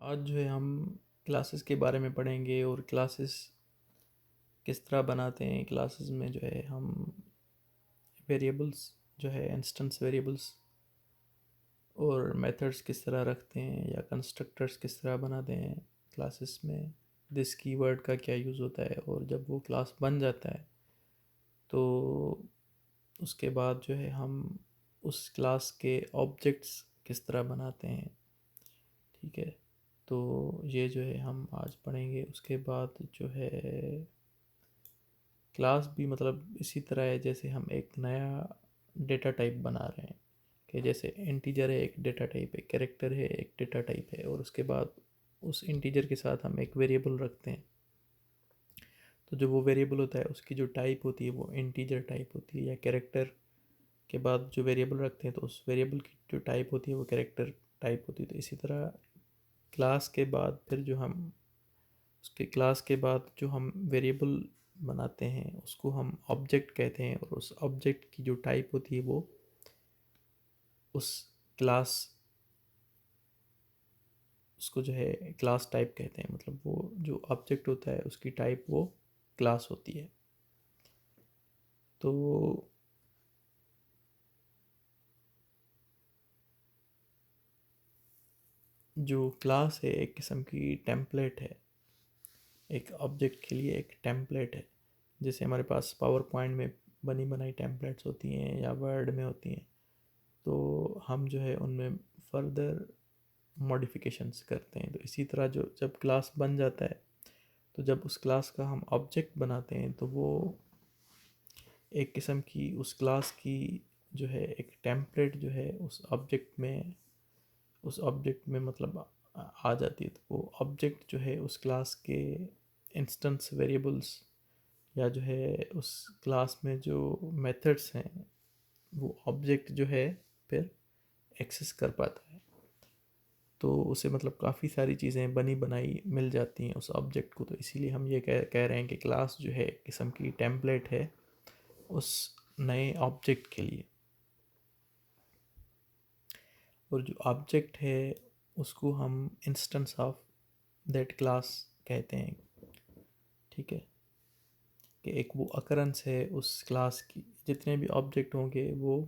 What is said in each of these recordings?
आज जो है हम क्लासेस के बारे में पढ़ेंगे और क्लासेस किस तरह बनाते हैं। क्लासेस में जो है हम वेरिएबल्स जो है इंस्टेंस वेरिएबल्स और मेथड्स किस तरह रखते हैं या कंस्ट्रक्टर्स किस तरह बनाते हैं क्लासेस में। दिस कीवर्ड का क्या यूज़ होता है और जब वो क्लास बन जाता है तो उसके बाद जो है हम उस क्लास के ऑब्जेक्ट्स किस तरह बनाते हैं। ठीक है, तो ये जो है हम आज पढ़ेंगे। उसके बाद जो है क्लास भी मतलब इसी तरह है जैसे हम एक नया डेटा टाइप बना रहे हैं कि जैसे इंटीजर है, एक डेटा टाइप है, कैरेक्टर है, एक डेटा टाइप है, और उसके बाद उस इंटीजर के साथ हम एक वेरिएबल रखते हैं। तो जो वो वेरिएबल होता है उसकी जो टाइप होती है वो इंटीजर टाइप होती है, या कैरेक्टर के बाद जो वेरिएबल रखते हैं तो उस वेरिएबल की जो टाइप होती है वो कैरेक्टर टाइप होती है। तो इसी तरह क्लास के बाद फिर जो हम उसके क्लास के बाद जो हम वेरिएबल बनाते हैं उसको हम ऑब्जेक्ट कहते हैं, और उस ऑब्जेक्ट की जो टाइप होती है वो उस क्लास उसको जो है क्लास टाइप कहते हैं। मतलब वो जो ऑब्जेक्ट होता है उसकी टाइप वो क्लास होती है। तो जो क्लास है एक किस्म की टेम्पलेट है, एक ऑब्जेक्ट के लिए एक टेम्पलेट है। जैसे हमारे पास पावर पॉइंट में बनी बनाई टेम्पलेट्स होती हैं या वर्ड में होती हैं, तो हम जो है उनमें फर्दर मॉडिफिकेशंस करते हैं। तो इसी तरह जो जब क्लास बन जाता है तो जब उस क्लास का हम ऑब्जेक्ट बनाते हैं तो वो एक किस्म की उस क्लास की जो है एक टेम्पलेट जो है उस ऑब्जेक्ट में मतलब आ जाती है। तो वो ऑब्जेक्ट जो है उस क्लास के इंस्टेंस वेरिएबल्स या जो है उस क्लास में जो मेथड्स हैं वो ऑब्जेक्ट जो है फिर एक्सेस कर पाता है। तो उसे मतलब काफ़ी सारी चीज़ें बनी बनाई मिल जाती हैं उस ऑब्जेक्ट को। तो इसीलिए हम ये कह रहे हैं कि क्लास जो है एक किस्म की टेम्पलेट है उस नए ऑब्जेक्ट के लिए। और जो ऑब्जेक्ट है उसको हम इंस्टेंस ऑफ दैट क्लास कहते हैं। ठीक है, कि एक वो अकरेंस है उस क्लास की। जितने भी ऑब्जेक्ट होंगे वो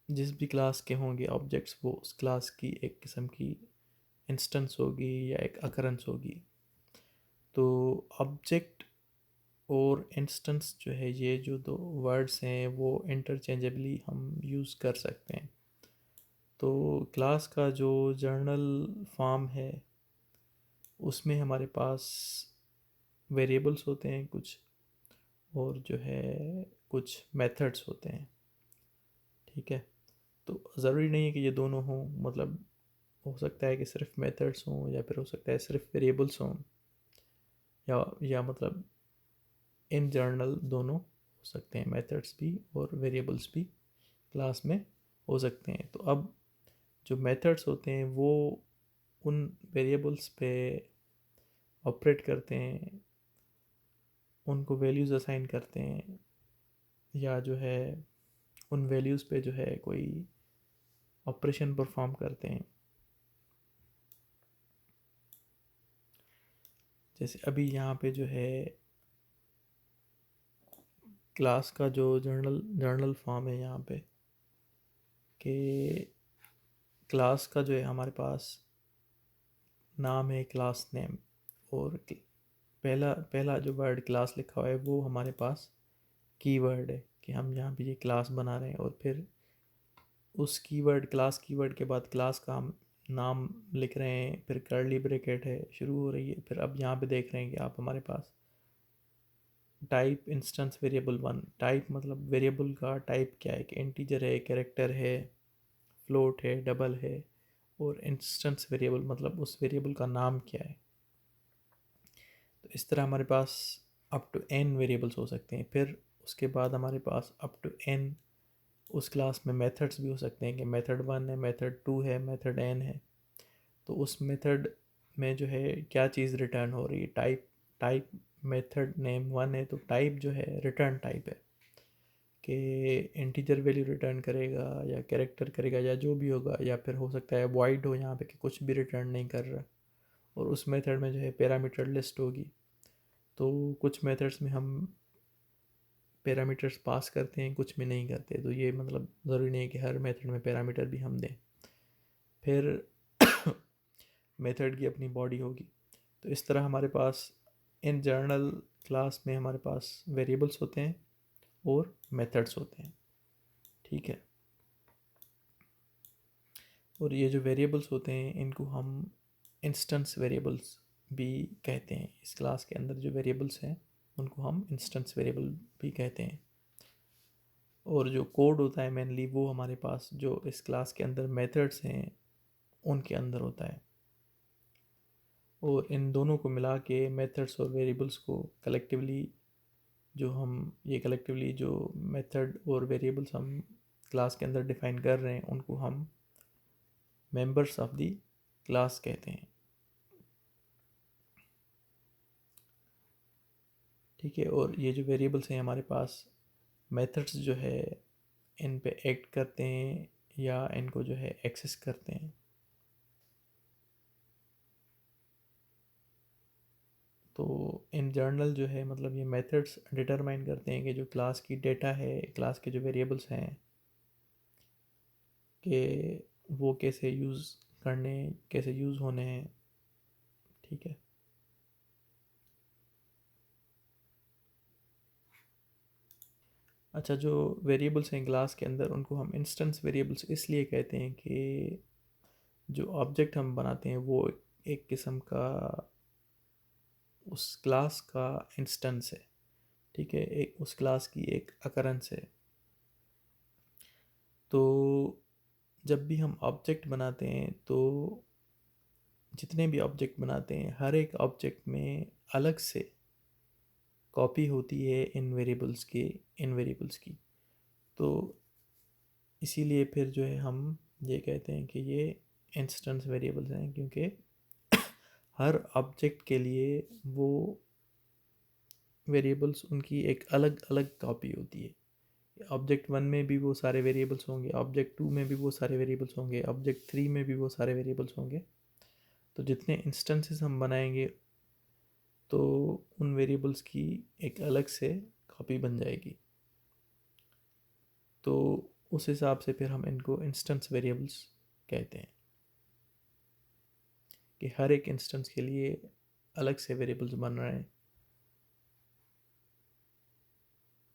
जिस भी क्लास के होंगे ऑब्जेक्ट्स वो उस क्लास की एक किस्म की इंस्टेंस होगी या एक अकरेंस होगी। तो ऑब्जेक्ट और इंस्टेंस जो है ये जो दो वर्ड्स हैं वो इंटरचेंजेबली हम यूज़ कर सकते हैं। तो क्लास का जो जर्नल फॉर्म है उसमें हमारे पास वेरिएबल्स होते हैं कुछ, और जो है कुछ मेथड्स होते हैं। ठीक है, तो ज़रूरी नहीं है कि ये दोनों हों। मतलब हो सकता है कि सिर्फ मेथड्स हों, या फिर हो सकता है सिर्फ वेरिएबल्स हों, या मतलब इन जनरल दोनों हो सकते हैं, मेथड्स भी और वेरिएबल्स भी क्लास में हो सकते हैं। तो अब जो मेथड्स होते हैं वो उन वेरिएबल्स पे ऑपरेट करते हैं, उनको वैल्यूज़ असाइन करते हैं, या जो है उन वैल्यूज़ पे जो है कोई ऑपरेशन परफॉर्म करते हैं। जैसे अभी यहाँ पे जो है क्लास का जो जर्नल फॉर्म है यहाँ पे कि क्लास का जो है हमारे पास नाम है क्लास नेम, और पहला पहला जो वर्ड क्लास लिखा हुआ है वो हमारे पास कीवर्ड है कि हम यहाँ पे ये क्लास बना रहे हैं। और फिर उस कीवर्ड क्लास कीवर्ड के बाद क्लास का हम नाम लिख रहे हैं, फिर कर्ली ब्रैकेट है शुरू हो रही है। फिर अब यहाँ पे देख रहे हैं कि आप हमारे पास type instance variable one, type मतलब वेरिएबल का टाइप क्या है कि इंटीजर है, कैरेक्टर है, फ्लोट है, डबल है। और इंस्टेंस वेरिएबल मतलब उस वेरिएबल का नाम क्या है। तो इस तरह हमारे पास अप टू एन वेरिएबल्स हो सकते हैं। फिर उसके बाद हमारे पास अप टू एन उस क्लास में मेथड्स भी हो सकते हैं कि मेथड वन है, मेथड टू है, मेथड एन है। तो उस मेथड में जो है क्या चीज़ रिटर्न हो रही है, type. Type method name one है तो टाइप जो है रिटर्न टाइप है कि इंटीजर वैल्यू रिटर्न करेगा या कैरेक्टर करेगा या जो भी होगा, या फिर हो सकता है वॉइड हो यहाँ पे कि कुछ भी रिटर्न नहीं कर रहा। और उस मेथड में जो है पैरामीटर लिस्ट होगी। तो कुछ मेथड्स में हम पैरामीटर्स पास करते हैं, कुछ में नहीं करते। तो ये मतलब ज़रूरी नहीं है कि हर मेथड में पैरामीटर भी हम दें। फिर मेथड की अपनी बॉडी होगी। तो इस तरह हमारे पास इन जर्नल क्लास में हमारे पास वेरिएबल्स होते हैं और मेथड्स होते हैं। ठीक है। और ये जो वेरिएबल्स होते हैं इनको हम इंस्टेंस वेरिएबल्स भी कहते हैं। इस क्लास के अंदर जो वेरिएबल्स हैं उनको हम इंस्टेंस वेरिएबल भी कहते हैं। और जो कोड होता है मेनली वो हमारे पास जो इस क्लास के अंदर मेथड्स हैं उनके अंदर होता है। और इन दोनों को मिला के मेथड्स और वेरिएबल्स को कलेक्टिवली जो मेथड और वेरिएबल्स हम क्लास के अंदर डिफाइन कर रहे हैं उनको हम मेंबर्स ऑफ द क्लास कहते हैं। ठीक है। और ये जो वेरिएबल्स हैं हमारे पास, मेथड्स जो है इन पे एक्ट करते हैं या इनको जो है एक्सेस करते हैं। तो इन जर्नल जो है मतलब ये मेथड्स डिटरमाइन करते हैं कि जो क्लास की डेटा है, क्लास के जो वेरिएबल्स हैं, कि वो कैसे यूज़ होने हैं। ठीक है। अच्छा, जो वेरिएबल्स हैं क्लास के अंदर उनको हम इंस्टेंस वेरिएबल्स इसलिए कहते हैं कि जो ऑब्जेक्ट हम बनाते हैं वो एक किस्म का उस क्लास का इंस्टेंस है। ठीक है, एक उस क्लास की एक अकरेंस है। तो जब भी हम ऑब्जेक्ट बनाते हैं तो जितने भी ऑब्जेक्ट बनाते हैं हर एक ऑब्जेक्ट में अलग से कॉपी होती है इन वेरिएबल्स की। तो इसीलिए फिर जो है हम ये कहते हैं कि ये इंस्टेंस वेरिएबल्स हैं, क्योंकि हर ऑब्जेक्ट के लिए वो वेरिएबल्स उनकी एक अलग अलग कॉपी होती है। ऑब्जेक्ट 1 में भी वो सारे वेरिएबल्स होंगे, ऑब्जेक्ट 2 में भी वो सारे वेरिएबल्स होंगे, ऑब्जेक्ट 3 में भी वो सारे वेरिएबल्स होंगे। तो जितने इंस्टेंसेस हम बनाएंगे तो उन वेरिएबल्स की एक अलग से कॉपी बन जाएगी। तो उस हिसाब से फिर हम इनको इंस्टेंस वेरिएबल्स कहते हैं कि हर एक इंस्टेंस के लिए अलग से वेरिएबल्स बन रहे हैं,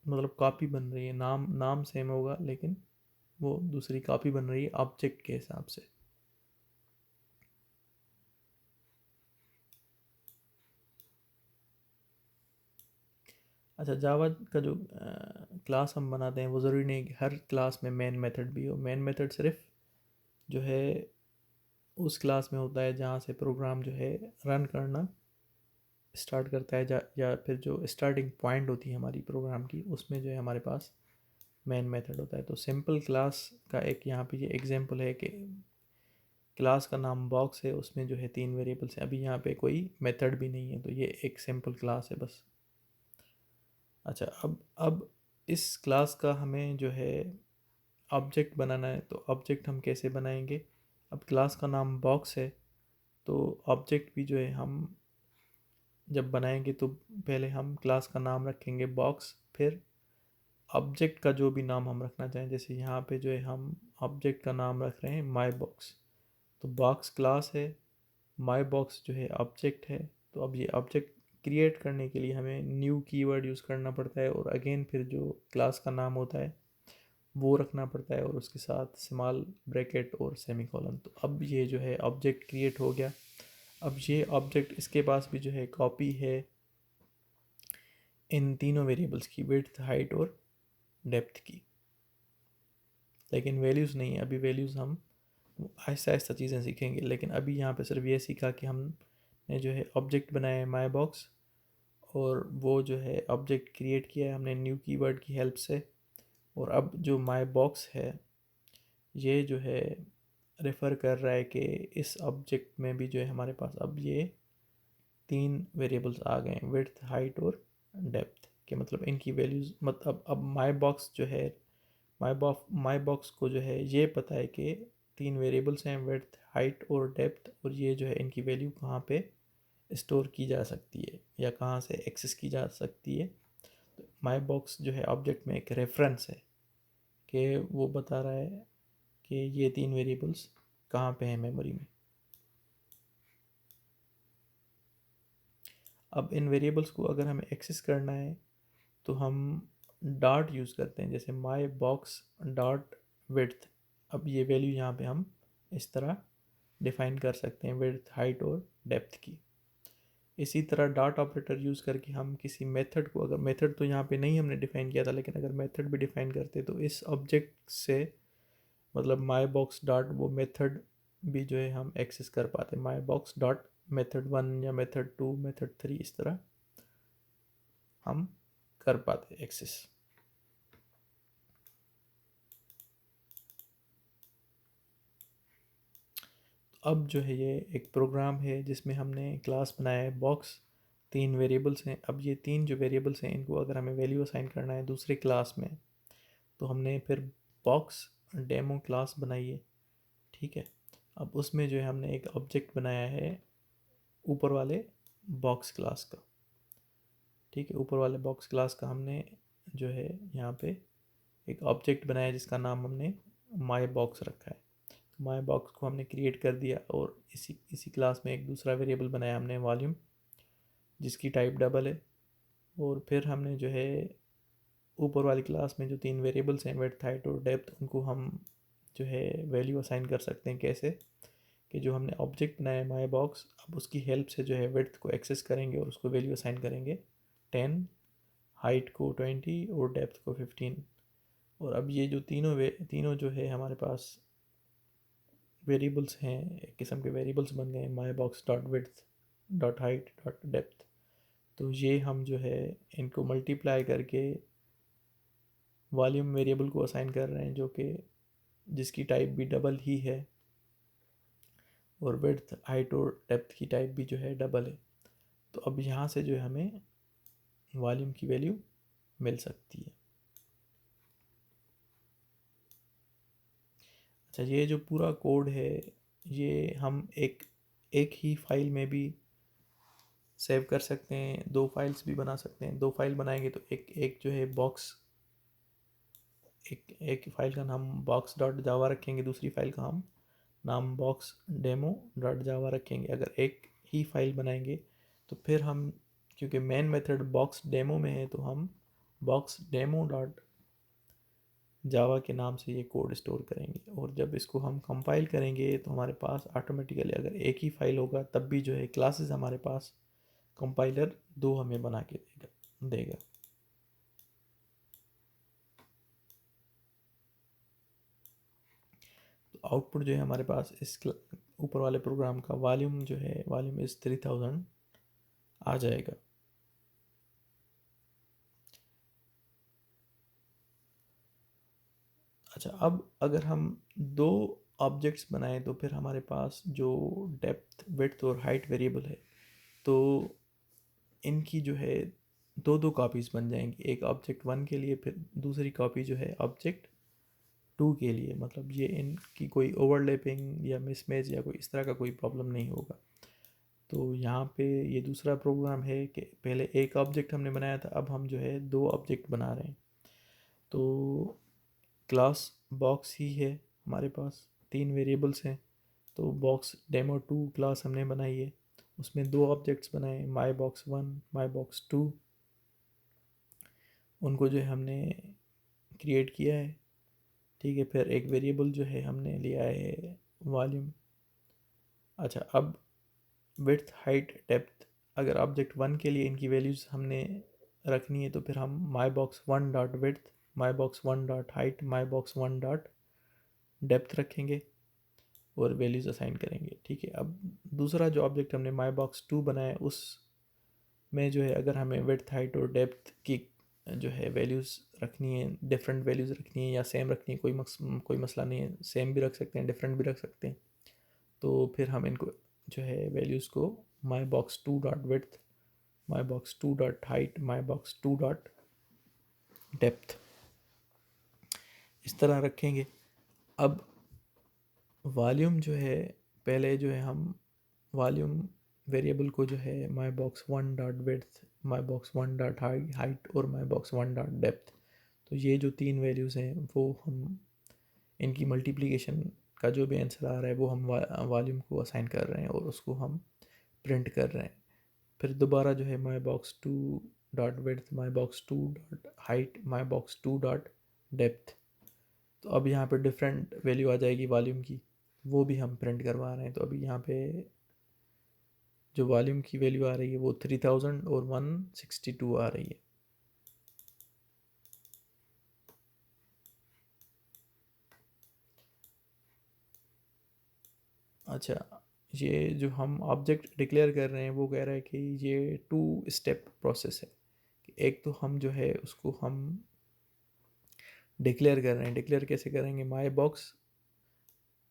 मतलब कॉपी बन रही है। नाम नाम सेम होगा लेकिन वो दूसरी कॉपी बन रही है ऑब्जेक्ट के हिसाब से। अच्छा, जावा का जो क्लास हम बनाते हैं वो ज़रूरी नहीं कि हर क्लास में मेन मेथड भी हो। मेन मेथड सिर्फ जो है उस क्लास में होता है जहाँ से प्रोग्राम जो है रन करना स्टार्ट करता है, या फिर जो स्टार्टिंग पॉइंट होती है हमारी प्रोग्राम की, उसमें जो है हमारे पास मेन मेथड होता है। तो सिंपल क्लास का एक यहाँ पे ये एग्जांपल है कि क्लास का नाम बॉक्स है, उसमें जो है 3 वेरिएबल्स हैं। अभी यहाँ पे कोई मेथड भी नहीं है, तो ये एक सिंपल क्लास है बस। अच्छा, अब इस क्लास का हमें जो है ऑब्जेक्ट बनाना है। तो ऑब्जेक्ट हम कैसे बनाएंगे? अब क्लास का नाम बॉक्स है, तो ऑब्जेक्ट भी जो है हम जब बनाएंगे तो पहले हम क्लास का नाम रखेंगे बॉक्स, फिर ऑब्जेक्ट का जो भी नाम हम रखना चाहें। जैसे यहाँ पे जो है हम ऑब्जेक्ट का नाम रख रहे हैं माई बॉक्स, तो बॉक्स क्लास है, माई बॉक्स जो है ऑब्जेक्ट है। तो अब ये ऑब्जेक्ट क्रिएट करने के लिए हमें न्यू कीवर्ड यूज़ करना पड़ता है, और अगेन फिर जो क्लास का नाम होता है वो रखना पड़ता है, और उसके साथ स्मॉल ब्रैकेट और सेमीकोलन। तो अब ये जो है ऑब्जेक्ट क्रिएट हो गया। अब ये ऑब्जेक्ट, इसके पास भी जो है कॉपी है इन तीनों वेरिएबल्स की, विड्थ, हाइट और डेप्थ की, लेकिन वैल्यूज़ नहीं है। अभी वैल्यूज़ हम आहिस्ता आहिस्ता चीज़ें सीखेंगे, लेकिन अभी यहाँ पे सिर्फ ये सीखा कि हमने जो है ऑब्जेक्ट बनाया है माई बॉक्स, और वो जो है ऑब्जेक्ट क्रिएट किया है हमने न्यू कीवर्ड की हेल्प से। और अब जो माई बॉक्स है ये जो है रेफ़र कर रहा है कि इस ऑब्जेक्ट में भी जो है हमारे पास अब ये 3 वेरिएबल्स आ गए हैं, विड्थ, हाइट और डेप्थ। कि मतलब इनकी वैल्यूज़, मतलब अब माई बॉक्स जो है, माई बॉक्स को जो है ये पता है कि 3 वेरिएबल्स हैं, विड्थ, हाइट और डेप्थ, और ये जो है इनकी वैल्यू कहाँ पे स्टोर की जा सकती है या कहाँ से एक्सेस की जा सकती है। तो माई बॉक्स जो है ऑब्जेक्ट में एक रेफरेंस है कि वो बता रहा है कि ये 3 वेरिएबल्स कहाँ पे हैं मेमोरी में। अब इन वेरिएबल्स को अगर हमें एक्सेस करना है तो हम डॉट यूज़ करते हैं, जैसे माई बॉक्स डॉट विड्थ। अब ये वैल्यू यहाँ पे हम इस तरह डिफाइन कर सकते हैं, विड्थ, हाइट और डेप्थ की। इसी तरह डॉट ऑपरेटर यूज़ करके हम किसी मेथड को, अगर मेथड तो यहाँ पे नहीं हमने डिफाइन किया था, लेकिन अगर मेथड भी डिफाइन करते तो इस ऑब्जेक्ट से, मतलब माई बॉक्स डॉट वो मेथड भी जो है हम एक्सेस कर पाते, माई बॉक्स डॉट मेथड 1 या मेथड 2, मेथड 3, इस तरह हम कर पाते एक्सेस। अब जो है ये एक प्रोग्राम है जिसमें हमने क्लास बनाया है बॉक्स, 3 वेरिएबल्स हैं। अब ये 3 जो वेरिएबल्स हैं इनको अगर हमें वैल्यू असाइन करना है दूसरे क्लास में, तो हमने फिर बॉक्स डेमो क्लास बनाई है, ठीक है। अब उसमें जो है हमने एक ऑब्जेक्ट बनाया है ऊपर वाले बॉक्स क्लास का, ठीक है। ऊपर वाले बॉक्स क्लास का हमने जो है यहाँ पे एक ऑब्जेक्ट बनाया जिसका नाम हमने माई बॉक्स रखा है। तो माई बॉक्स को हमने क्रिएट कर दिया और इसी इसी क्लास में एक दूसरा वेरिएबल बनाया हमने वॉल्यूम, जिसकी टाइप डबल है। और फिर हमने जो है ऊपर वाली क्लास में जो 3 वेरिएबल्स हैं, विड्थ, हाइट और डेप्थ, उनको हम जो है वैल्यू असाइन कर सकते हैं। कैसे कि जो हमने ऑब्जेक्ट बनाया है माई बॉक्स, अब उसकी हेल्प से जो है विड्थ को एक्सेस करेंगे और उसको वैल्यू असाइन करेंगे 10, हाइट को 20 और डेप्थ को 15। और अब ये जो तीनों जो है हमारे पास वेरिएबल्स हैं, एक किस्म के वेरिएबल्स बन गए, माई box dot width dot height dot depth. तो ये हम जो है इनको मल्टीप्लाई करके वॉल्यूम वेरिएबल को असाइन कर रहे हैं, जो कि जिसकी टाइप भी डबल ही है, और विड्थ, हाइट और डेप्थ की टाइप भी जो है डबल है। तो अब यहाँ से जो है हमें वॉल्यूम की वैल्यू मिल सकती है। अच्छा, ये जो पूरा कोड है ये हम एक ही फाइल में भी सेव कर सकते हैं, 2 फाइल्स भी बना सकते हैं। 2 फाइल बनाएंगे तो एक एक जो है बॉक्स, एक फाइल का नाम बॉक्स डॉट जावा रखेंगे, दूसरी फाइल का हम नाम बॉक्स डेमो डॉट जावा रखेंगे। अगर एक ही फाइल बनाएंगे तो फिर हम, क्योंकि मेन मेथड बॉक्स डेमो में है, तो हम बॉक्स डेमो डॉट जावा के नाम से ये कोड स्टोर करेंगे। और जब इसको हम कंपाइल करेंगे तो हमारे पास ऑटोमेटिकली, अगर एक ही फाइल होगा तब भी जो है क्लासेस हमारे पास कंपाइलर 2 हमें बना के देगा। तो आउटपुट जो है हमारे पास इस ऊपर वाले प्रोग्राम का वॉल्यूम जो है, वॉल्यूम इस 3000 आ जाएगा। अच्छा, अब अगर हम 2 ऑब्जेक्ट्स बनाएं तो फिर हमारे पास जो डेप्थ, विड्थ और हाइट वेरिएबल है, तो इनकी जो है दो दो कॉपीज़ बन जाएंगी, एक ऑब्जेक्ट 1 के लिए, फिर दूसरी कॉपी जो है ऑब्जेक्ट 2 के लिए। मतलब ये इनकी कोई ओवरलैपिंग या मिसमैच या कोई इस तरह का कोई प्रॉब्लम नहीं होगा। तो यहाँ पे ये दूसरा प्रोग्राम है कि पहले एक ऑब्जेक्ट हमने बनाया था, अब हम जो है 2 ऑब्जेक्ट बना रहे हैं। तो क्लास बॉक्स ही है हमारे पास, 3 वेरिएबल्स हैं। तो बॉक्स डेमो 2 क्लास हमने बनाई है, उसमें 2 ऑब्जेक्ट्स बनाए, माई बॉक्स 1, माई बॉक्स 2। उनको जो है हमने क्रिएट किया है, ठीक है। फिर एक वेरिएबल जो है हमने लिया है वॉल्यूम। अच्छा, अब विड्थ, हाइट, डेप्थ, अगर ऑब्जेक्ट 1 के लिए इनकी वैल्यूज़ हमने रखनी है तो फिर हम माई box 1 dot width, my box 1 dot height, my box 1 dot depth रखेंगे और वैल्यूज़ असाइन करेंगे, ठीक है। अब दूसरा जो ऑब्जेक्ट हमने माई बॉक्स 2 बनाया, उस में जो है अगर हमें विड्थ, हाइट और डेप्थ की जो है वैल्यूज़ रखनी है, डिफरेंट वैल्यूज़ रखनी है या सेम रखनी है, कोई मसला नहीं है, सेम भी रख सकते हैं, डिफरेंट भी रख सकते हैं। तो फिर हम इनको जो है वैल्यूज़ को माई box 2 dot width, my box 2 dot height, my box 2 dot depth, इस तरह रखेंगे। अब वॉल्यूम जो है, पहले जो है हम वॉल्यूम वेरिएबल को जो है my box one dot width, my box one dot height और my box one dot depth, तो ये जो तीन वैल्यूज़ हैं वो हम इनकी मल्टीप्लिकेशन का जो भी आंसर आ रहा है वो हम वॉल्यूम को असाइन कर रहे हैं और उसको हम प्रिंट कर रहे हैं। फिर दोबारा जो है my box to dot width, my box to dot height, my box to dot depth, तो अब यहाँ पे डिफरेंट वैल्यू आ जाएगी वॉल्यूम की, वो भी हम प्रिंट करवा रहे हैं। तो अभी यहाँ पे जो वॉल्यूम की वैल्यू आ रही है वो 3000 और 162 आ रही है। अच्छा, ये जो हम ऑब्जेक्ट डिक्लेयर कर रहे हैं वो कह रहा है कि ये 2 स्टेप प्रोसेस है। कि एक तो हम जो है उसको हम डिक्लेयर कर रहे हैं, डिक्लेयर कैसे करेंगे, माई बॉक्स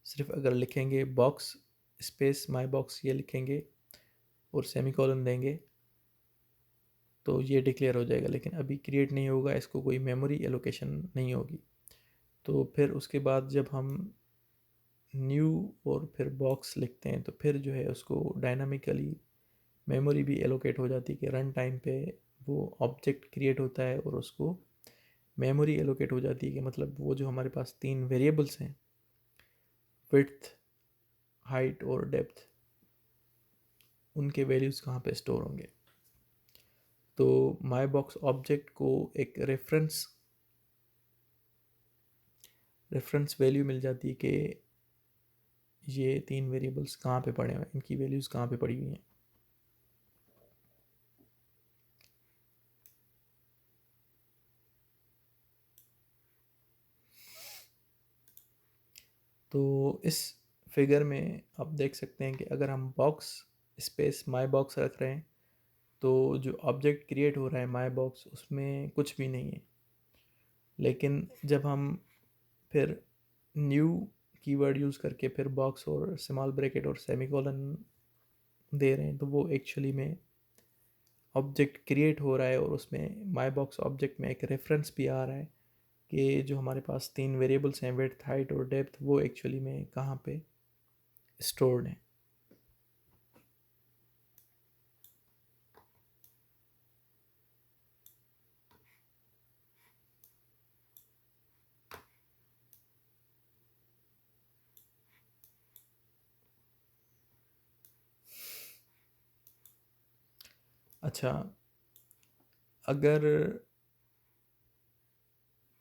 सिर्फ अगर लिखेंगे बॉक्स स्पेस माई बॉक्स ये लिखेंगे और सेमीकोलन देंगे तो ये डिक्लेयर हो जाएगा, लेकिन अभी क्रिएट नहीं होगा, इसको कोई मेमोरी एलोकेशन नहीं होगी। तो फिर उसके बाद जब हम न्यू और फिर बॉक्स लिखते हैं तो फिर जो है उसको डायनामिकली मेमोरी भी एलोकेट हो जाती है कि रन टाइम पे वो ऑब्जेक्ट क्रिएट होता है और उसको मेमोरी एलोकेट हो जाती है कि मतलब वो जो हमारे पास तीन वेरिएबल्स हैं विड्थ, हाइट और डेप्थ, उनके वैल्यूज़ कहाँ पे स्टोर होंगे। तो माई बॉक्स ऑब्जेक्ट को एक रेफरेंस वैल्यू मिल जाती है कि ये तीन वेरिएबल्स कहाँ पे पड़े हुए हैं, इनकी वैल्यूज़ कहाँ पे पड़ी हुई हैं। तो इस फिगर में आप देख सकते हैं कि अगर हम बॉक्स स्पेस माई बॉक्स रख रहे हैं तो जो ऑब्जेक्ट क्रिएट हो रहा है माई बॉक्स उसमें कुछ भी नहीं है, लेकिन जब हम फिर न्यू कीवर्ड यूज़ करके फिर बॉक्स और स्मॉल ब्रैकेट और सेमीकोलन दे रहे हैं तो वो एक्चुअली में ऑब्जेक्ट क्रिएट हो रहा है और उसमें माई बॉक्स ऑब्जेक्ट में एक रेफरेंस भी आ रहा है कि जो हमारे पास तीन वेरिएबल्स हैं विड्थ, हाइट और डेप्थ, वो एक्चुअली में कहाँ पे स्टोर्ड हैं। अच्छा, अगर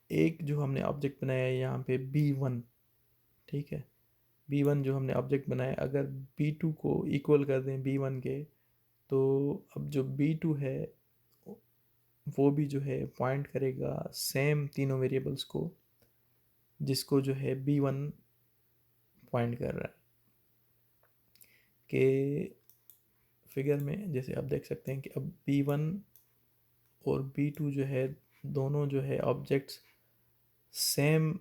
एक जो हमने ऑब्जेक्ट बनाया है यहाँ पे B1, ठीक है, B1 जो हमने ऑब्जेक्ट बनाया, अगर B2 को इक्वल कर दें B1 के, तो अब जो B2 है वो भी जो है पॉइंट करेगा सेम तीनों वेरिएबल्स को जिसको जो है B1 पॉइंट कर रहा है। कि फिगर में जैसे आप देख सकते हैं कि अब B1 और B2 जो है दोनों जो है ऑब्जेक्ट्स सेम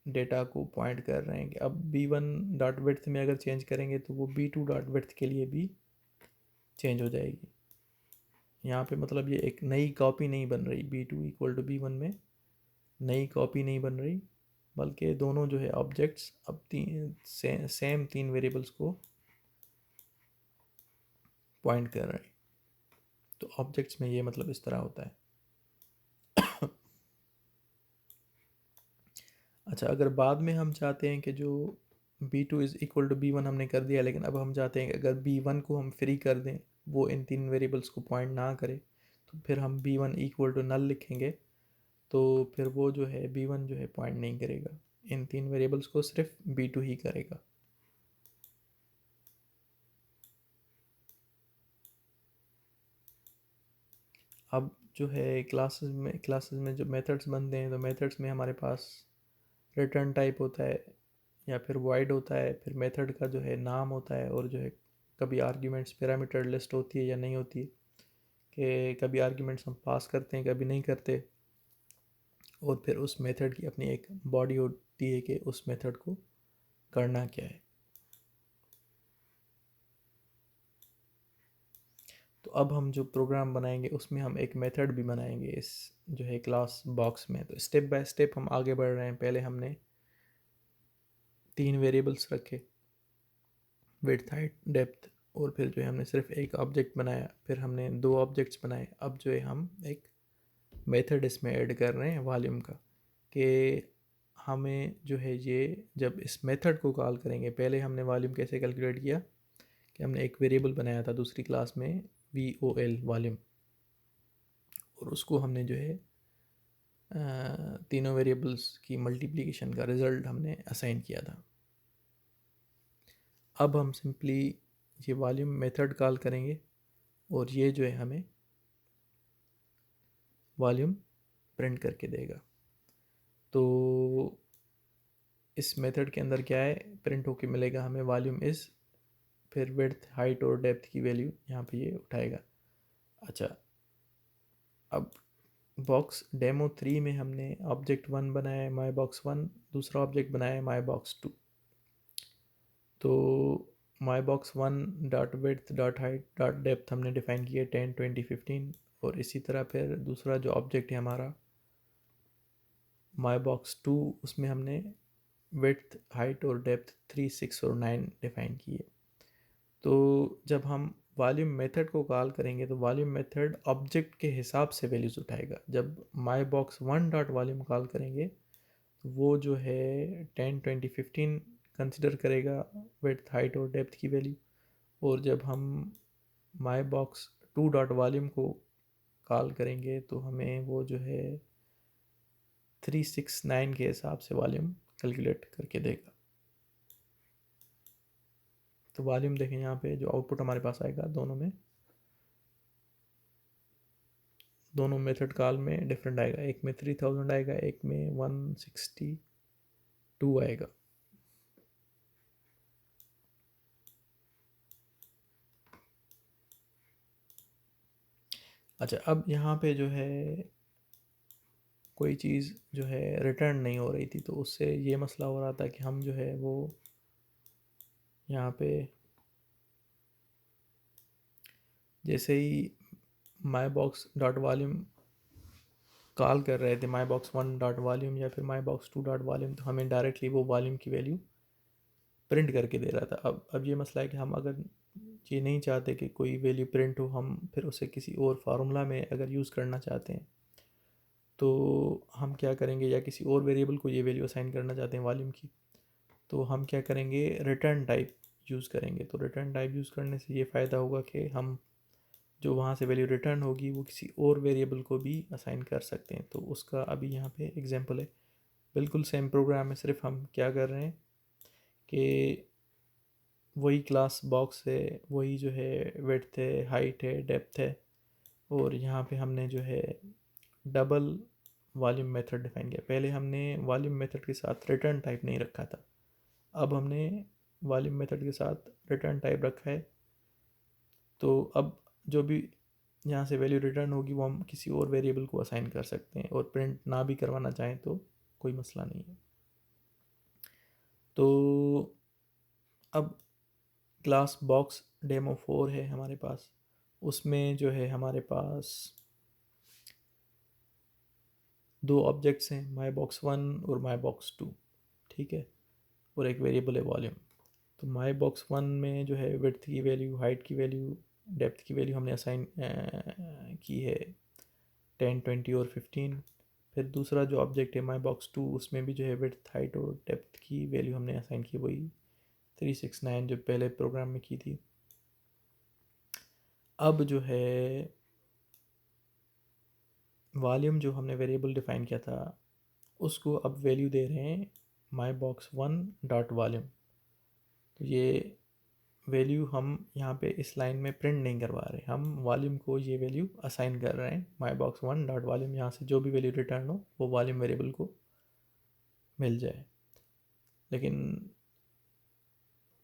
डेटा को पॉइंट कर रहे हैं कि अब B1 डॉट विड्थ में अगर चेंज करेंगे तो वो B2 डॉट विड्थ के लिए भी चेंज हो जाएगी। यहाँ पे मतलब ये एक नई कॉपी नहीं बन रही, B2 इक्वल टू B1 में नई कॉपी नहीं बन रही, बल्कि दोनों जो है ऑब्जेक्ट्स अब सेम तीन वेरिएबल्स को पॉइंट कर रहे हैं। तो ऑब्जेक्ट्स में ये मतलब इस तरह होता है। अच्छा, अगर बाद में हम चाहते हैं कि जो B2 is equal to B1 हमने कर दिया, लेकिन अब हम चाहते हैं कि अगर B1 को हम फ्री कर दें, वो इन तीन वेरिएबल्स को पॉइंट ना करे, तो फिर हम B1 इक्वल टू नल लिखेंगे। तो फिर वो जो है B1 जो है पॉइंट नहीं करेगा, इन तीन वेरिएबल्स को सिर्फ B2 ही करेगा। अब जो है क्लासेस में जो मेथड्स बनते हैं, तो मेथड्स में हमारे पास रिटर्न टाइप होता है या फिर वॉइड होता है, फिर मेथड का जो है नाम होता है, और जो है कभी आर्ग्यूमेंट्स पैरामीटर लिस्ट होती है या नहीं होती है, कि कभी आर्ग्यूमेंट्स हम पास करते हैं कभी नहीं करते, और फिर उस मेथड की अपनी एक बॉडी होती है कि उस मेथड को करना क्या है। तो तो अब हम जो प्रोग्राम बनाएंगे उसमें हम एक मेथड भी बनाएंगे इस जो है क्लास बॉक्स में। तो स्टेप बाय स्टेप हम आगे बढ़ रहे हैं। पहले हमने 3 वेरिएबल्स रखे, विड्थ, हाइट, डेप्थ, और फिर जो है हमने सिर्फ एक ऑब्जेक्ट बनाया, फिर हमने 2 ऑब्जेक्ट्स बनाए। अब जो है हम एक मेथड इसमें ऐड कर रहे हैं वॉल्यूम का, कि हमें जो है ये जब इस मेथड को कॉल करेंगे, पहले हमने वॉल्यूम कैसे कैलकुलेट किया कि हमने एक वेरिएबल बनाया था दूसरी क्लास में VOL वॉल्यूम, और उसको हमने जो है तीनों वेरिएबल्स की मल्टीप्लिकेशन का रिज़ल्ट हमने असाइन किया था। अब हम सिंपली ये वॉल्यूम मेथड कॉल करेंगे और ये जो है हमें वॉल्यूम प्रिंट करके देगा। तो इस मेथड के अंदर क्या है, प्रिंट होके मिलेगा हमें वॉल्यूम इज़, फिर विड्थ, हाइट और डेप्थ की वैल्यू यहाँ पे ये उठाएगा। अच्छा, अब बॉक्स डेमो 3 में हमने ऑब्जेक्ट 1 बनाया है माई बॉक्स 1, दूसरा ऑब्जेक्ट बनाया है माई बॉक्स 2। तो माई box 1 dot width dot height dot depth हमने डिफाइन किया 10, 20, 15, और इसी तरह फिर दूसरा जो ऑब्जेक्ट है हमारा माई बॉक्स 2, उसमें हमने विड्थ, हाइट और डेप्थ 3, 6 और 9 डिफाइन किए। तो जब हम वॉल्यूम मेथड को कॉल करेंगे तो वॉल्यूम मेथड ऑब्जेक्ट के हिसाब से वैल्यूज़ उठाएगा। जब माई बॉक्स 1 डॉट वॉल्यूम कॉल करेंगे तो वो जो है 10, 20, 15 कंसिडर करेगा विड्थ, हाइट और डेप्थ की वैल्यू। और जब हम माई बॉक्स 2 डॉट वॉल्यूम को कॉल करेंगे तो हमें वो जो है 369 के हिसाब से वॉल्यूम कैलकुलेट करके देगा। तो वॉल्यूम देखें यहाँ पे जो आउटपुट हमारे पास आएगा, दोनों मेथड कॉल में डिफरेंट आएगा। एक में 3000 आएगा, एक में 162 आएगा। अच्छा, अब यहाँ पे जो है कोई चीज़ जो है रिटर्न नहीं हो रही थी, तो उससे ये मसला हो रहा था कि हम जो है वो यहाँ पे जैसे ही my box dot volume call कर रहे थे, माई बॉक्स 1 डॉट वॉल्यूम या फिर माई बॉक्स 2 डॉट वॉल्यूम, तो हमें डायरेक्टली वो वॉल्यूम की वैल्यू प्रिंट करके दे रहा था। अब ये मसला है कि हम अगर ये नहीं चाहते कि कोई वैल्यू प्रिंट हो, हम फिर उसे किसी और फार्मूला में अगर यूज़ करना चाहते हैं तो हम क्या करेंगे, या किसी और वेरिएबल को ये वैल्यू असाइन करना चाहते हैं वॉल्यूम की, तो हम क्या करेंगे, रिटर्न टाइप यूज़ करेंगे। तो रिटर्न टाइप यूज़ करने से ये फ़ायदा होगा कि हम जो वहाँ से वैल्यू रिटर्न होगी वो किसी और वेरिएबल को भी असाइन कर सकते हैं। तो उसका अभी यहाँ पे एग्जांपल है, बिल्कुल सेम प्रोग्राम है, सिर्फ हम क्या कर रहे हैं कि वही क्लास बॉक्स है, वही जो है विड्थ है, हाइट है, डेप्थ है, और यहाँ पे हमने जो है डबल वॉल्यूम मेथड डिफाइन किया। पहले हमने वॉल्यूम मेथड के साथ रिटर्न टाइप नहीं रखा था, अब हमने वॉल्यूम मेथड के साथ रिटर्न टाइप रखा है। तो अब जो भी यहाँ से वैल्यू रिटर्न होगी वो हम किसी और वेरिएबल को असाइन कर सकते हैं, और प्रिंट ना भी करवाना चाहें तो कोई मसला नहीं है। तो अब क्लास बॉक्स डेमो 4 है हमारे पास, उसमें जो है हमारे पास 2 ऑब्जेक्ट्स हैं, माई बॉक्स 1 और माई बॉक्स 2, ठीक है, और एक वेरिएबल है वॉल्यूम। तो माई बॉक्स 1 में जो है विड्थ की वैल्यू, हाइट की वैल्यू, डेप्थ की वैल्यू हमने असाइन की है 10, 20 और 15। फिर दूसरा जो ऑब्जेक्ट है माई बॉक्स 2, उसमें भी जो है विड्थ, हाइट और डेप्थ की वैल्यू हमने असाइन की, वही 369 जो पहले प्रोग्राम में की थी। अब जो है वॉल्यूम जो हमने वेरिएबल डिफाइन किया था उसको अब वैल्यू दे रहे हैं माई बॉक्स 1 डॉट वॉल्यूम। तो ये वैल्यू हम यहाँ पे इस लाइन में प्रिंट नहीं करवा रहे, हम वॉल्यूम को ये वैल्यू असाइन कर रहे हैं माई बॉक्स 1 डॉट वॉल्यूम। यहाँ से जो भी वैल्यू रिटर्न हो वो वॉल्यूम वेरिएबल को मिल जाए। लेकिन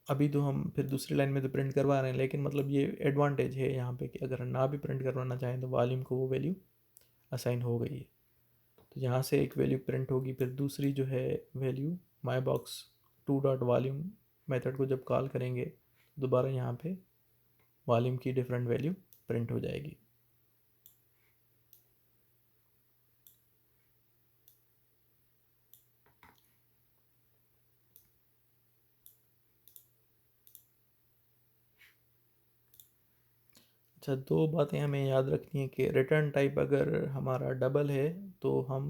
अभी तो हम फिर दूसरी लाइन में तो प्रिंट करवा रहे हैं, लेकिन मतलब ये एडवांटेज है यहाँ पे कि अगर ना भी प्रिंट करवाना चाहें तो वॉल्यूम को वो वैल्यू असाइन हो गई है। तो यहाँ से एक वैल्यू प्रिंट होगी, फिर दूसरी जो है वैल्यू माई बॉक्स 2 डॉट वॉल्यूम मेथड को जब कॉल करेंगे दोबारा यहाँ पे वॉल्यूम की डिफरेंट वैल्यू प्रिंट हो जाएगी। अच्छा, दो बातें हमें याद रखनी है कि रिटर्न टाइप अगर हमारा डबल है तो हम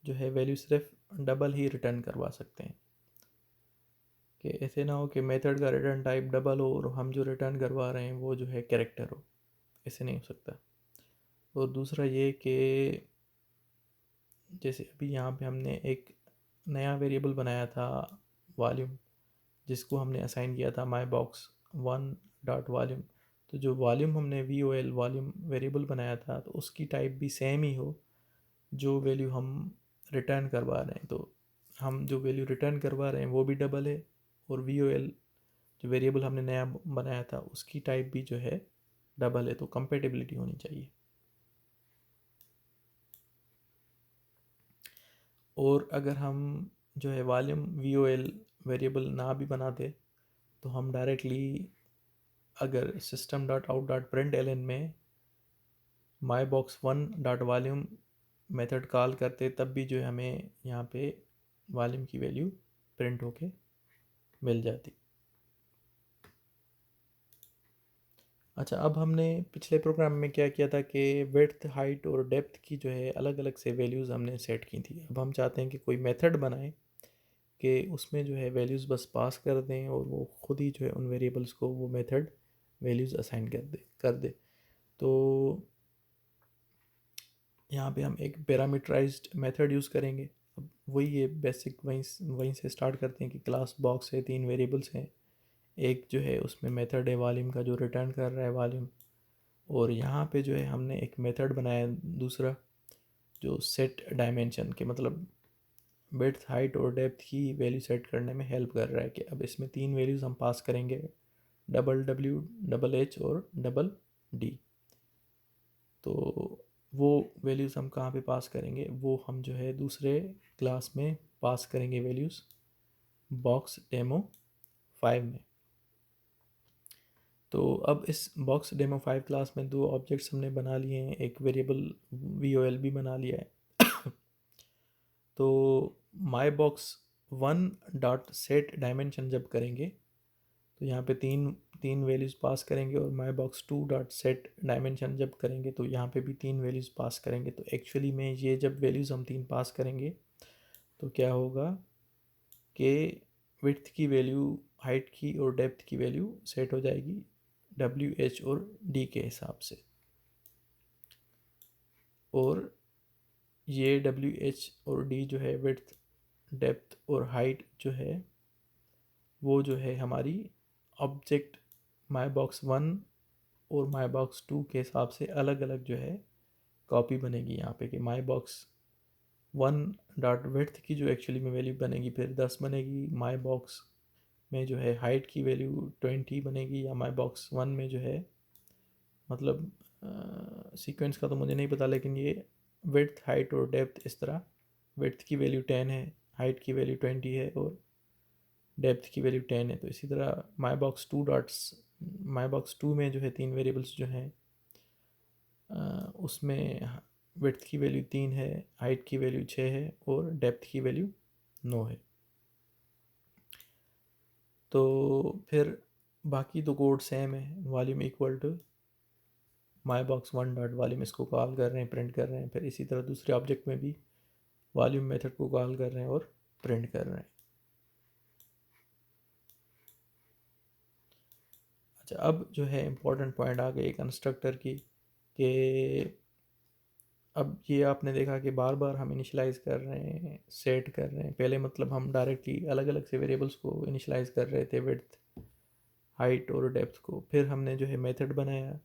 जो है वैल्यू सिर्फ डबल ही रिटर्न करवा सकते हैं, कि ऐसे ना हो कि मेथड का रिटर्न टाइप डबल हो और हम जो रिटर्न करवा रहे हैं वो जो है कैरेक्टर हो, ऐसे नहीं हो सकता। और दूसरा ये कि जैसे अभी यहाँ पे हमने एक नया वेरिएबल बनाया था वॉल्यूम, जिसको हमने असाइन किया था माई बॉक्स वन डॉट वॉल्यूम। तो जो वॉल्यूम हमने VOL वॉल्यूम वेरिएबल बनाया था तो उसकी टाइप भी सेम ही हो जो वैल्यू हम रिटर्न करवा रहे हैं। तो हम जो वैल्यू रिटर्न करवा रहे हैं वो भी डबल है, और VOL जो वेरिएबल हमने नया बनाया था उसकी टाइप भी जो है डबल है, तो कंपेटिबिलिटी होनी चाहिए। और अगर हम जो है वॉल्यूम VOL वेरिएबल ना भी बनाते तो हम डायरेक्टली अगर system dot out dot print L में my box one dot volume method call करते तब भी जो है हमें यहाँ पे वॉल्यूम की वैल्यू प्रिंट होके मिल जाती। अच्छा, अब हमने पिछले प्रोग्राम में क्या किया था कि विड्थ हाइट और डेप्थ की जो है अलग अलग से वैल्यूज़ हमने सेट की थी। अब हम चाहते हैं कि कोई मेथड बनाएं कि उसमें जो है वैल्यूज़ बस पास कर दें और वो खुद ही जो है उन वेरिएबल्स को वो मेथड वैल्यूज़ असाइन कर दे। तो यहाँ पे हम एक पैरामीटराइज्ड मेथड यूज़ करेंगे। अब वही है बेसिक, वहीं से स्टार्ट करते हैं कि क्लास बॉक्स है, 3 वेरिएबल्स हैं, एक जो है उसमें मेथड है वॉल्यूम का जो रिटर्न कर रहा है वॉल्यूम, और यहाँ पे जो है हमने एक मेथड बनाया दूसरा जो सेट डायमेंशन के मतलब विड्थ हाइट और डेप्थ की वैल्यू सेट करने में हेल्प कर रहा है। कि अब इसमें 3 वैल्यूज़ हम पास करेंगे, डबल डबल एच और डबल डी। तो वो वैल्यूज़ हम कहाँ पे पास करेंगे, वो हम जो है दूसरे क्लास में पास करेंगे वैल्यूज़ बॉक्स डेमो 5 में। तो अब इस बॉक्स डेमो 5 क्लास में 2 ऑब्जेक्ट्स हमने बना लिए हैं, एक वेरिएबल VOL भी बना लिया है। तो माई box one dot set dimension जब करेंगे तो यहाँ पे तीन तीन वैल्यूज़ पास करेंगे, और my box to dot set dimension जब करेंगे तो यहाँ पे भी 3 वैल्यूज़ पास करेंगे। तो एक्चुअली में ये जब वैल्यूज़ हम 3 पास करेंगे तो क्या होगा कि विड्थ की वैल्यू, हाइट की और डेप्थ की वैल्यू सेट हो जाएगी WH और D के हिसाब से, और ये WH और D जो है विड्थ, डेप्थ और हाइट जो है वो जो है हमारी ऑब्जेक्ट माई बॉक्स वन और माई बॉक्स टू के हिसाब से अलग अलग जो है कॉपी बनेगी यहाँ पे। कि माई बॉक्स वन डॉट विड्थ की जो एक्चुअली में वैल्यू बनेगी फिर 10 बनेगी, माई बॉक्स में जो है हाइट की वैल्यू 20 बनेगी, या माई बॉक्स वन में जो है मतलब सीक्वेंस का तो मुझे नहीं पता, लेकिन ये विड्थ हाइट और डेप्थ इस तरह, विड्थ की वैल्यू 10 है, हाइट की वैल्यू 20 है और डेप्थ की वैल्यू 10 है। तो इसी तरह माई बॉक्स टू में जो है 3 वेरिएबल्स जो हैं उसमें विड्थ की वैल्यू 3 है, हाइट की वैल्यू 6 है और डेप्थ की वैल्यू 9 है। तो फिर बाकी तो कोड सेम है, volume equal to my box one dot volume, इसको कॉल कर रहे हैं, प्रिंट कर रहे हैं। फिर इसी तरह दूसरे ऑब्जेक्ट में भी वॉल्यूम मेथड को कॉल कर रहे हैं और प्रिंट कर रहे हैं। अच्छा, अब जो है इम्पोर्टेंट पॉइंट आ गए कंस्ट्रक्टर की, कि अब ये आपने देखा कि बार बार हम इनिशलाइज़ कर रहे हैं, सेट कर रहे हैं। पहले मतलब हम डायरेक्टली अलग अलग से वेरिएबल्स को इनिशलाइज़ कर रहे थे, विड्थ हाइट और डेप्थ को, फिर हमने जो है मेथड बनाया,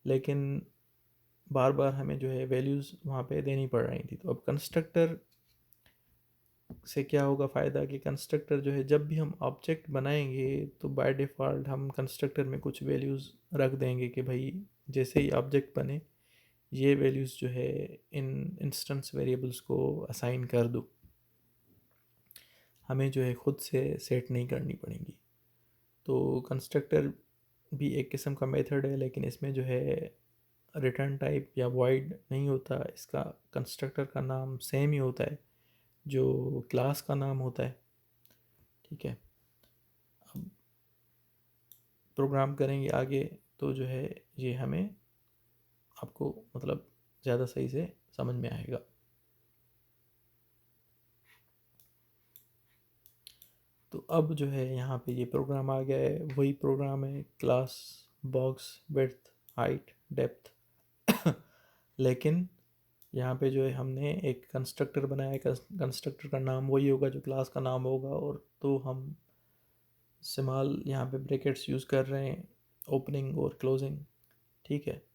लेकिन बार बार हमें जो है वैल्यूज़ वहाँ पे देनी पड़ रही थी। तो अब कंस्ट्रक्टर से क्या होगा फ़ायदा कि कंस्ट्रक्टर जो है जब भी हम ऑब्जेक्ट बनाएंगे तो बाय डिफ़ॉल्ट हम कंस्ट्रक्टर में कुछ वैल्यूज़ रख देंगे कि भाई जैसे ही ऑब्जेक्ट बने ये वैल्यूज़ जो है इन इंस्टेंस वेरिएबल्स को असाइन कर दो, हमें जो है ख़ुद से सेट नहीं करनी पड़ेंगी। तो कंस्ट्रक्टर भी एक किस्म का मेथड है, लेकिन इसमें जो है रिटर्न टाइप या वॉइड नहीं होता, इसका कंस्ट्रक्टर का नाम सेम ही होता है जो क्लास का नाम होता है। ठीक है, अब प्रोग्राम करेंगे आगे तो जो है ये हमें आपको मतलब ज़्यादा सही से समझ में आएगा। तो अब जो है यहाँ पे ये प्रोग्राम आ गया है, वही प्रोग्राम है class box width height depth लेकिन यहाँ पे जो है हमने एक कंस्ट्रक्टर बनाया है, कंस्ट्रक्टर का नाम वही होगा जो क्लास का नाम होगा, और तो हम स्मॉल यहाँ पे ब्रैकेट्स यूज़ कर रहे हैं, ओपनिंग और क्लोजिंग। ठीक है,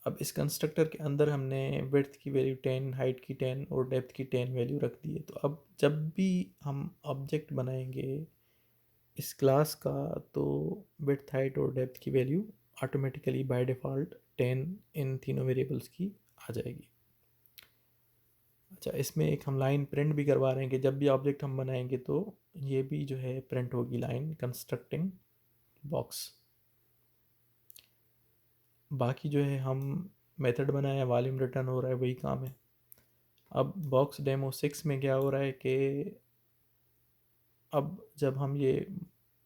अब इस कंस्ट्रक्टर के अंदर हमने विड्थ की वैल्यू 10, हाइट की 10 और डेप्थ की 10 वैल्यू रख दी है। तो अब जब भी हम ऑब्जेक्ट बनाएंगे इस क्लास का, तो विड्थ हाइट और डेप्थ की वैल्यू ऑटोमेटिकली बाय डिफ़ॉल्ट 10 इन तीनों वेरिएबल्स की आ जाएगी। अच्छा, इसमें एक हम लाइन प्रिंट भी करवा रहे हैं कि जब भी ऑब्जेक्ट हम बनाएंगे तो ये भी जो है प्रिंट होगी लाइन कंस्ट्रक्टिंग बॉक्स। बाकी जो है हम मेथड बनाया, वॉल्यूम रिटर्न हो रहा है, वही काम है। अब बॉक्स डेमो 6 में क्या हो रहा है कि अब जब हम ये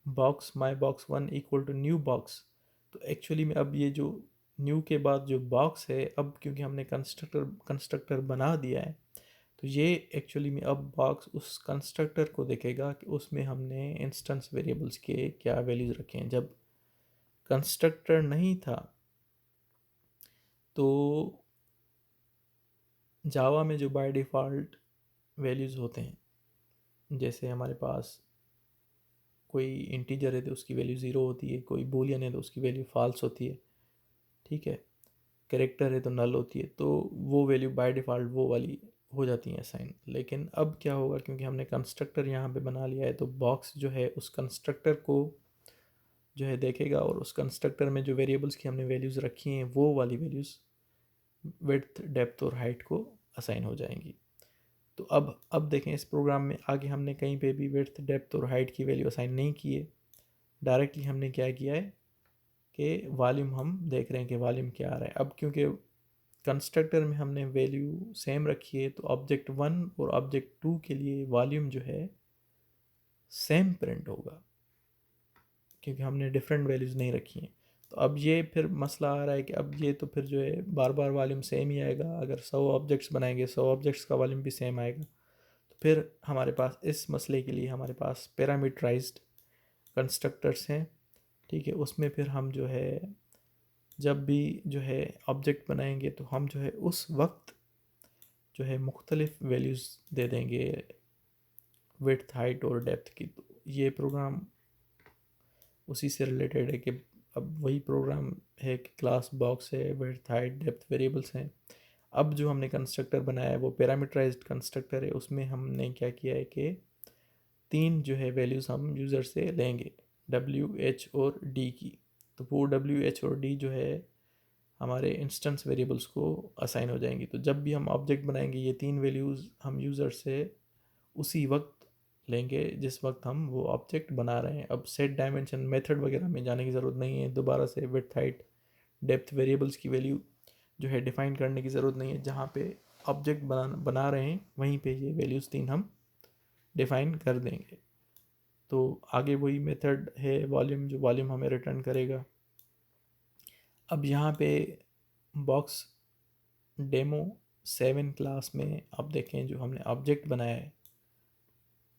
box my box 1 equal to new box, तो एक्चुअली में अब ये जो न्यू के बाद जो बॉक्स है, अब क्योंकि हमने कंस्ट्रक्टर बना दिया है, तो ये एक्चुअली में अब बॉक्स उस कंस्ट्रक्टर को देखेगा कि उसमें हमने इंस्टेंस वेरिएबल्स के क्या वैल्यूज़ रखे हैं। जब कंस्ट्रक्टर नहीं था तो जावा में जो बाय डिफ़ॉल्ट वैल्यूज़ होते हैं, जैसे हमारे पास कोई इंटीजर है तो उसकी वैल्यू ज़ीरो होती है, कोई बूलियन है तो उसकी वैल्यू फॉल्स होती है। ठीक है, कैरेक्टर है तो नल होती है, तो वो वैल्यू बाय डिफ़ॉल्ट वो वाली हो जाती हैं असाइन। लेकिन अब क्या होगा, क्योंकि हमने कंस्ट्रक्टर यहाँ पे बना लिया है, तो बॉक्स जो है उस कंस्ट्रक्टर को जो है देखेगा, और उस कंस्ट्रक्टर में जो वेरिएबल्स की हमने वैल्यूज़ रखी हैं वो वाली वैल्यूज़ विड्थ डेप्थ और हाइट को असाइन हो जाएंगी। तो अब देखें इस प्रोग्राम में आगे हमने कहीं पे भी विड्थ डेप्थ और हाइट की वैल्यू असाइन नहीं की है, डायरेक्टली हमने क्या किया है कि वॉल्यूम हम देख रहे हैं कि वॉल्यूम क्या आ रहा है। अब क्योंकि कंस्ट्रक्टर में हमने वैल्यू सेम रखी है, तो ऑब्जेक्ट 1 और ऑब्जेक्ट 2 के लिए वॉल्यूम जो है सेम प्रिंट होगा, क्योंकि हमने डिफरेंट वैल्यूज़ नहीं रखी हैं। तो अब ये फिर मसला आ रहा है कि अब ये तो फिर जो है बार बार वॉल्यूम सेम ही आएगा। अगर 100 ऑब्जेक्ट्स बनाएंगे, 100 ऑब्जेक्ट्स का वॉल्यूम भी सेम आएगा। तो फिर हमारे पास इस मसले के लिए हमारे पास पैरामीटराइज्ड कंस्ट्रक्टर्स हैं। ठीक है, उसमें फिर हम जो है जब भी जो है ऑब्जेक्ट बनाएंगे, तो हम जो है उस वक्त जो है मुख्तलिफ वैल्यूज़ दे देंगे विड्थ हाइट और डेप्थ की। तो ये प्रोग्राम उसी से रिलेटेड है कि अब वही प्रोग्राम है कि क्लास बॉक्स है, विड्थ हाइट डेप्थ वेरिएबल्स हैं। अब जो हमने कंस्ट्रक्टर बनाया है वो पैरामीटराइज्ड कंस्ट्रक्टर है। उसमें हमने क्या किया है कि 3 जो है वैल्यूज़ हम यूज़र से लेंगे, डब्ल्यू एच और डी की। तो वो डब्ल्यू एच और डी जो है हमारे इंस्टेंस वेरिएबल्स को असाइन हो जाएंगी। तो जब भी हम ऑब्जेक्ट बनाएंगे, ये 3 वैल्यूज़ हम यूज़र से उसी वक्त लेंगे जिस वक्त हम वो ऑब्जेक्ट बना रहे हैं। अब सेट डायमेंशन मेथड वगैरह में जाने की ज़रूरत नहीं है, दोबारा से विड्थ हाइट डेप्थ वेरिएबल्स की वैल्यू जो है डिफ़ाइन करने की ज़रूरत नहीं है। जहाँ पे ऑब्जेक्ट बना रहे हैं वहीं पे ये वैल्यूज़ 3 हम डिफ़ाइन कर देंगे। तो आगे वही मेथड है वॉल्यूम, जो वॉल्यूम हमें रिटर्न करेगा। अब यहाँ पे बॉक्स डेमो 7 क्लास में आप देखें जो हमने ऑब्जेक्ट बनाया है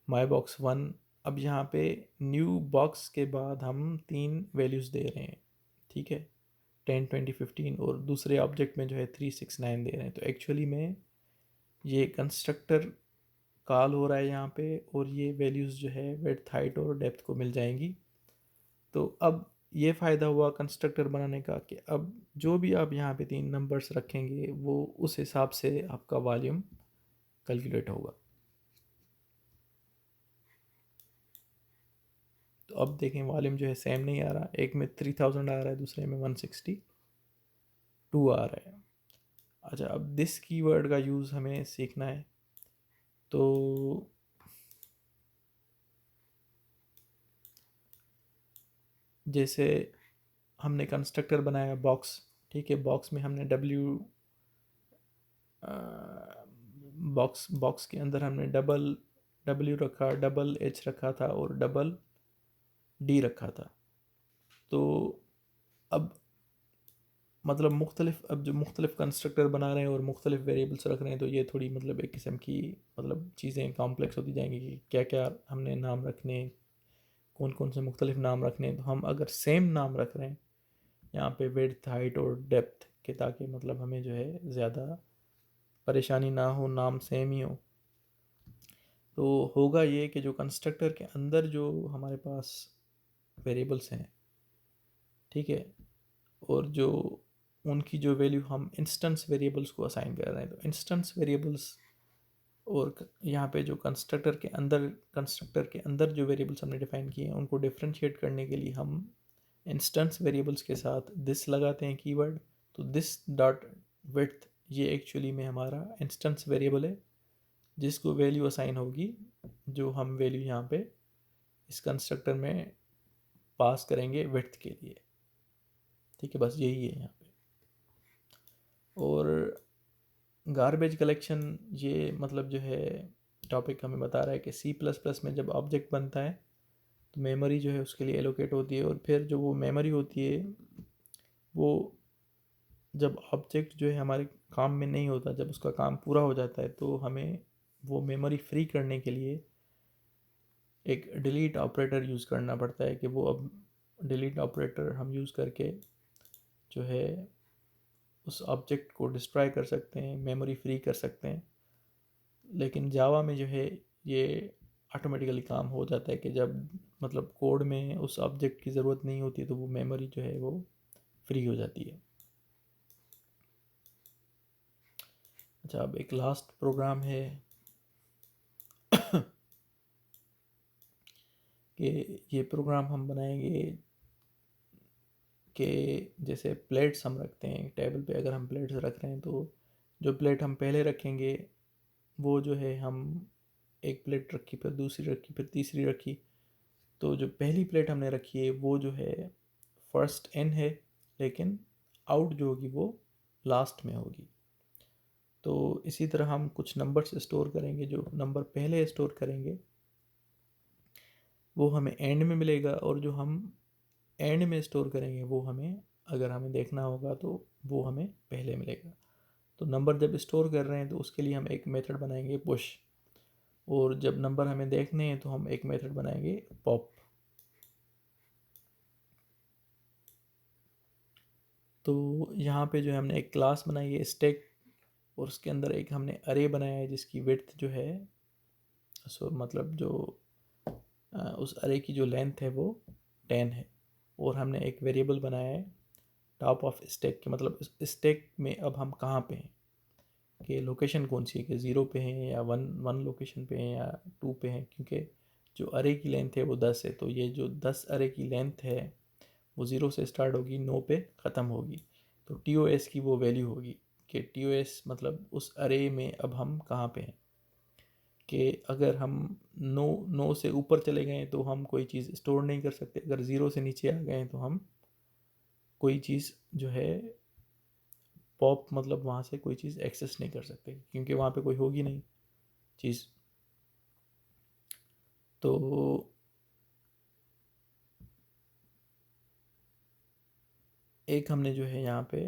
माई बॉक्स 1। अब यहाँ पे न्यू बॉक्स के बाद हम 3 वैल्यूज़ दे रहे हैं। ठीक है, 10, 20, 15, और दूसरे ऑब्जेक्ट में जो है 3, 6, 9 दे रहे हैं। तो एक्चुअली में ये कंस्ट्रक्टर कॉल हो रहा है यहाँ पे, और ये वैल्यूज़ जो है विड्थ हाइट और डेप्थ को मिल जाएंगी। तो अब ये फ़ायदा हुआ कंस्ट्रक्टर बनाने का कि अब जो भी आप यहाँ पे 3 नंबर्स रखेंगे वो उस हिसाब से आपका वॉल्यूम कैलकुलेट होगा। तो अब देखें वॉल्यूम जो है सेम नहीं आ रहा, एक में 3000 आ रहा है, दूसरे में 162 आ रहा है। अच्छा, अब दिस कीवर्ड का यूज़ हमें सीखना है। तो जैसे हमने कंस्ट्रक्टर बनाया बॉक्स, ठीक है, बॉक्स में हमने बॉक्स के अंदर हमने डबल डब्ल्यू रखा, डबल एच रखा था और डबल डी रखा था। तो अब मतलब अब जो मुख्तलिफ कंस्ट्रक्टर बना रहे हैं और मुख्तलिफ वेरिएबल्स रख रहे हैं, तो ये थोड़ी मतलब एक किस्म की मतलब चीज़ें कॉम्प्लेक्स होती जाएंगी कि क्या क्या हमने नाम रखने, कौन कौन से मुख्तलिफ नाम रखने हैं। तो हम अगर सेम नाम रख रहे हैं यहाँ पे विड्थ, हाइट और डेप्थ के, ताकि मतलब हमें जो है ज़्यादा परेशानी ना हो, नाम सेम ही हो, तो होगा ये कि जो कंस्ट्रक्टर के अंदर जो हमारे पास वेरिएबल्स हैं, ठीक है, और जो उनकी जो वैल्यू हम इंस्टेंस वेरिएबल्स को असाइन कर रहे हैं, तो इंस्टेंस वेरिएबल्स और यहाँ पे जो कंस्ट्रक्टर के अंदर जो वेरिएबल्स हमने डिफाइन किए हैं, उनको डिफरेंशिएट करने के लिए हम इंस्टेंस वेरिएबल्स के साथ दिस लगाते हैं कीवर्ड। तो दिस डॉट विड्थ ये एक्चुअली में हमारा इंस्टेंस वेरिएबल है, जिसको वैल्यू असाइन होगी जो हम वैल्यू यहाँ पे इस कंस्ट्रक्टर में पास करेंगे विड्थ के लिए, ठीक है, बस यही है यहाँ पे। और गार्बेज कलेक्शन ये मतलब जो है टॉपिक हमें बता रहा है कि सी प्लस प्लस में जब ऑब्जेक्ट बनता है तो मेमोरी जो है उसके लिए एलोकेट होती है, और फिर जो वो मेमोरी होती है वो जब ऑब्जेक्ट जो है हमारे काम में नहीं होता, जब उसका काम पूरा हो जाता है, तो हमें वो मेमोरी फ्री करने के लिए एक डिलीट ऑपरेटर यूज़ करना पड़ता है कि वो अब डिलीट ऑपरेटर हम यूज़ करके जो है उस ऑब्जेक्ट को डिस्ट्रॉय कर सकते हैं, मेमोरी फ्री कर सकते हैं। लेकिन जावा में जो है ये ऑटोमेटिकली काम हो जाता है कि जब मतलब कोड में उस ऑब्जेक्ट की ज़रूरत नहीं होती तो वो मेमोरी जो है वो फ्री हो जाती है। अच्छा, अब एक लास्ट प्रोग्राम है कि ये प्रोग्राम हम बनाएंगे कि जैसे प्लेट्स हम रखते हैं टेबल पे, अगर हम प्लेट्स रख रहे हैं तो जो प्लेट हम पहले रखेंगे वो जो है हम एक प्लेट रखी, फिर दूसरी रखी, फिर तीसरी रखी, तो जो पहली प्लेट हमने रखी है वो जो है फर्स्ट इन है, लेकिन आउट जो होगी वो लास्ट में होगी। तो इसी तरह हम कुछ नंबर्स स्टोर करेंगे, जो नंबर पहले स्टोर करेंगे वो हमें एंड में मिलेगा, और जो हम एंड में स्टोर करेंगे वो हमें, अगर हमें देखना होगा तो वो हमें पहले मिलेगा। तो नंबर जब स्टोर कर रहे हैं तो उसके लिए हम एक मेथड बनाएंगे पुश, और जब नंबर हमें देखने हैं तो हम एक मेथड बनाएंगे पॉप। तो यहाँ पे जो है हमने एक क्लास बनाई है स्टैक, और उसके अंदर एक हमने अरे बनाया है जिसकी विड्थ जो है मतलब जो उस अरे की जो लेंथ है वो 10 है, और हमने एक वेरिएबल बनाया है टॉप ऑफ स्टैक के, मतलब स्टैक में अब हम कहाँ पे हैं, कि लोकेशन कौन सी है, कि 0 पे हैं या वन लोकेशन पे हैं या 2 पे हैं, क्योंकि जो अरे की लेंथ है वो 10 है, तो ये जो 10 अरे की लेंथ है वो 0 से स्टार्ट होगी, 9 पे ख़त्म होगी। तो टी ओ एस की वो वैल्यू होगी कि टी ओ एस मतलब उस अरे में अब हम कहाँ पे हैं, कि अगर हम 9 से ऊपर चले गए तो हम कोई चीज़ स्टोर नहीं कर सकते, अगर 0 से नीचे आ गए तो हम कोई चीज़ जो है पॉप मतलब वहाँ से कोई चीज़ एक्सेस नहीं कर सकते, क्योंकि वहाँ पे कोई होगी नहीं चीज़। तो एक हमने जो है यहाँ पे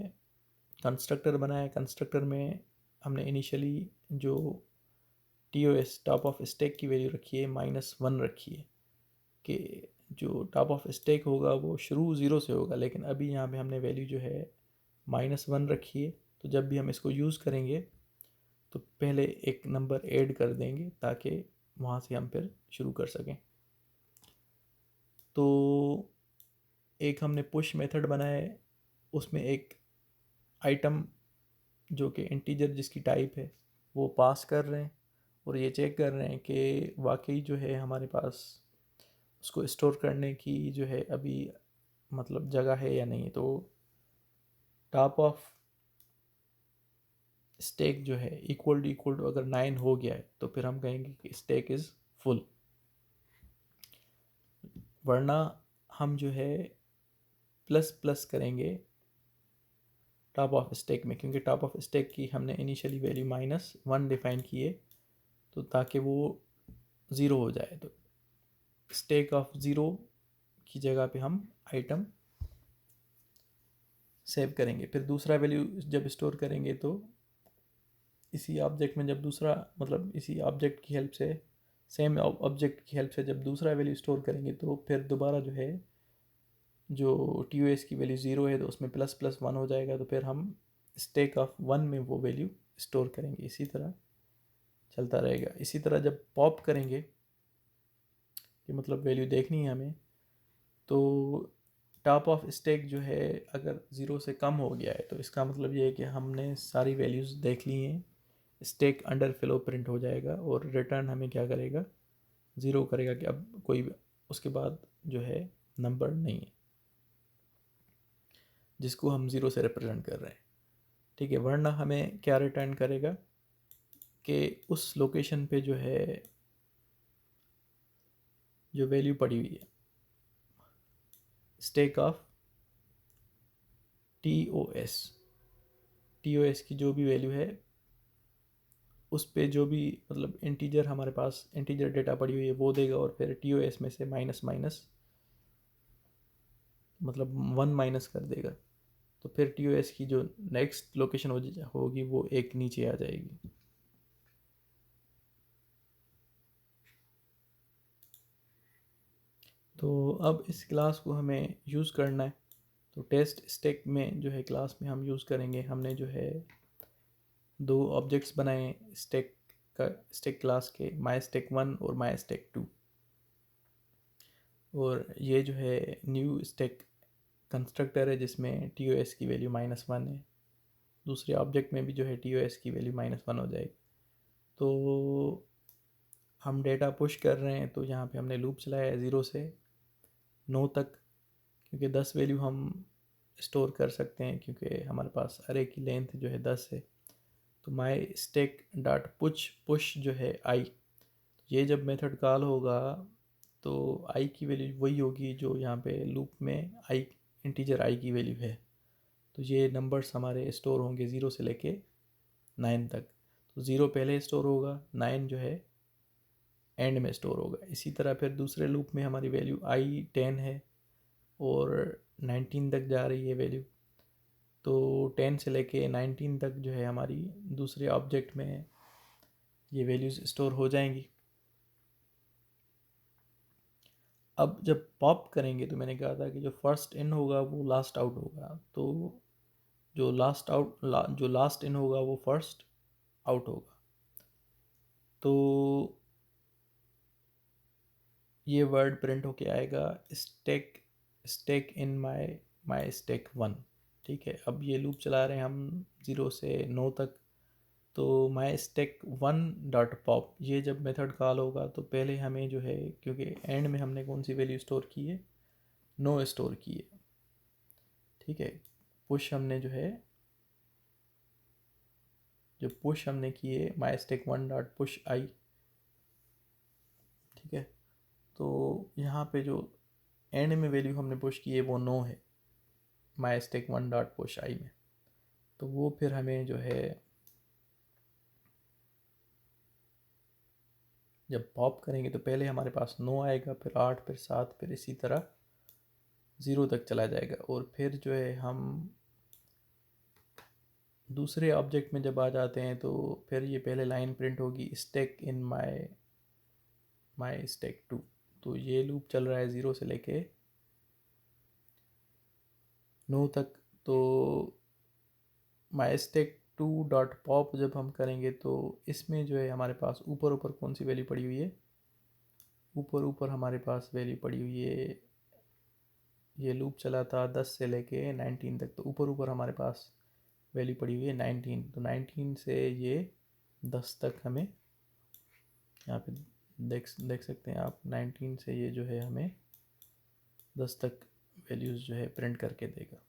कंस्ट्रक्टर बनाया, कंस्ट्रक्टर में हमने इनिशियली जो T O S top of stack की वैल्यू रखी है -1 रखी है, कि जो टॉप ऑफ स्टैक होगा वो शुरू 0 से होगा, लेकिन अभी यहाँ पे हमने वैल्यू जो है -1 रखी है। तो जब भी हम इसको यूज़ करेंगे तो पहले एक नंबर ऐड कर देंगे ताकि वहाँ से हम फिर शुरू कर सकें। तो एक हमने पुश मेथड बनाया है, उसमें एक आइटम जो कि इंटीजर जिसकी टाइप है वो पास कर रहे हैं, और ये चेक कर रहे हैं कि वाकई जो है हमारे पास उसको स्टोर करने की जो है अभी मतलब जगह है या नहीं। तो टॉप ऑफ स्टैक जो है इक्वल टू अगर 9 हो गया है तो फिर हम कहेंगे कि स्टैक इज़ फुल, वरना हम जो है प्लस प्लस करेंगे टॉप ऑफ स्टैक में, क्योंकि टॉप ऑफ स्टैक की हमने इनिशियली वैल्यू -1 डिफाइन की है, तो ताकि वो ज़ीरो हो जाए, तो स्टैक ऑफ ज़ीरो की जगह पे हम आइटम सेव करेंगे। फिर दूसरा वैल्यू जब स्टोर करेंगे तो इसी ऑब्जेक्ट में जब दूसरा, मतलब इसी ऑब्जेक्ट की हेल्प से, सेम ऑब्जेक्ट की हेल्प से जब दूसरा वैल्यू स्टोर करेंगे तो फिर दोबारा जो है, जो TOS की वैल्यू 0 है तो उसमें ++1 हो जाएगा, तो फिर हम स्टैक ऑफ 1 में वो वैल्यू स्टोर करेंगे। इसी तरह चलता रहेगा। इसी तरह जब पॉप करेंगे, कि मतलब वैल्यू देखनी है हमें, तो टॉप ऑफ स्टैक जो है अगर 0 से कम हो गया है तो इसका मतलब ये है कि हमने सारी वैल्यूज़ देख ली हैं, स्टैक अंडर फ्लो प्रिंट हो जाएगा और रिटर्न हमें क्या करेगा, 0 करेगा कि अब कोई उसके बाद जो है नंबर नहीं है जिसको हम 0 से रिप्रेजेंट कर रहे हैं। ठीक है, वरना हमें क्या रिटर्न करेगा कि उस लोकेशन पे जो है जो वैल्यू पड़ी हुई है स्टैक ऑफ TOS की जो भी वैल्यू है उस पे जो भी, मतलब इंटीजर हमारे पास इंटीजर डेटा पड़ी हुई है वो देगा, और फिर TOS में से माइनस माइनस मतलब 1 माइनस कर देगा, तो फिर TOS की जो नेक्स्ट लोकेशन होगी वो एक नीचे आ जाएगी। तो अब इस क्लास को हमें यूज़ करना है, तो टेस्ट स्टैक में जो है क्लास में हम यूज़ करेंगे, हमने जो है दो ऑब्जेक्ट्स बनाए स्टैक क्लास के, MyStack1 और MyStack2, और ये जो है न्यू स्टैक कंस्ट्रक्टर है जिसमें TOS की वैल्यू -1 है। दूसरे ऑब्जेक्ट में भी जो है TOS की वैल्यू -1 हो जाएगी। तो हम डेटा पुश कर रहे हैं, तो यहाँ पे हमने लूप चलाया है 0 से 9 तक, क्योंकि 10 वैल्यू हम स्टोर कर सकते हैं, क्योंकि हमारे पास अरे की लेंथ जो है 10 है। तो MyStack.push जो है i, ये जब मेथड कॉल होगा तो i की वैल्यू वही होगी जो यहाँ पे लूप में i इंटीजर i की वैल्यू है। तो ये नंबर्स हमारे स्टोर होंगे 0 से लेके 9 तक। तो 0 पहले स्टोर होगा, 9 जो है एंड में स्टोर होगा। इसी तरह फिर दूसरे लूप में हमारी वैल्यू i 10 है और 19 तक जा रही है वैल्यू, तो 10 से लेके 19 तक जो है हमारी दूसरे ऑब्जेक्ट में ये वैल्यूज़ स्टोर हो जाएंगी। अब जब पॉप करेंगे तो मैंने कहा था कि जो फर्स्ट इन होगा वो लास्ट आउट होगा, तो जो लास्ट इन होगा वो फर्स्ट आउट होगा। तो ये वर्ड प्रिंट होके आएगा स्टैक इन माई स्टैक 1। ठीक है, अब ये लूप चला रहे हैं हम 0 से 9 तक। तो MyStack1.pop ये जब मेथड कॉल होगा तो पहले हमें जो है, क्योंकि एंड में हमने कौन सी वैल्यू स्टोर की है, 9 स्टोर की है। ठीक है, पुश हमने जो है पुश हमने की है MyStack1.pushI। ठीक है, तो यहाँ पे जो एंड में वैल्यू हमने पुश की है वो 9 है MyStack1.pushI में। तो वो फिर हमें जो है जब पॉप करेंगे तो पहले हमारे पास 9 आएगा, फिर 8, फिर 7, फिर इसी तरह 0 तक चला जाएगा। और फिर जो है हम दूसरे ऑब्जेक्ट में जब आ जाते हैं तो फिर ये पहले लाइन प्रिंट होगी स्टैक इन माई स्टैक 2। तो ये लूप चल रहा है 0 से लेके 9 तक। तो MyStack2.pop जब हम करेंगे तो इसमें जो है हमारे पास ऊपर ऊपर कौन सी वैल्यू पड़ी हुई है, ऊपर ऊपर हमारे पास वैल्यू पड़ी हुई है, ये लूप चला था 10 से लेके 19 तक, तो ऊपर ऊपर हमारे पास वैल्यू पड़ी हुई है 19। तो 19 से ये 10 तक हमें यहाँ पे देख सकते हैं आप, 19 से ये जो है हमें 10 तक वैल्यूज़ जो है प्रिंट करके देगा।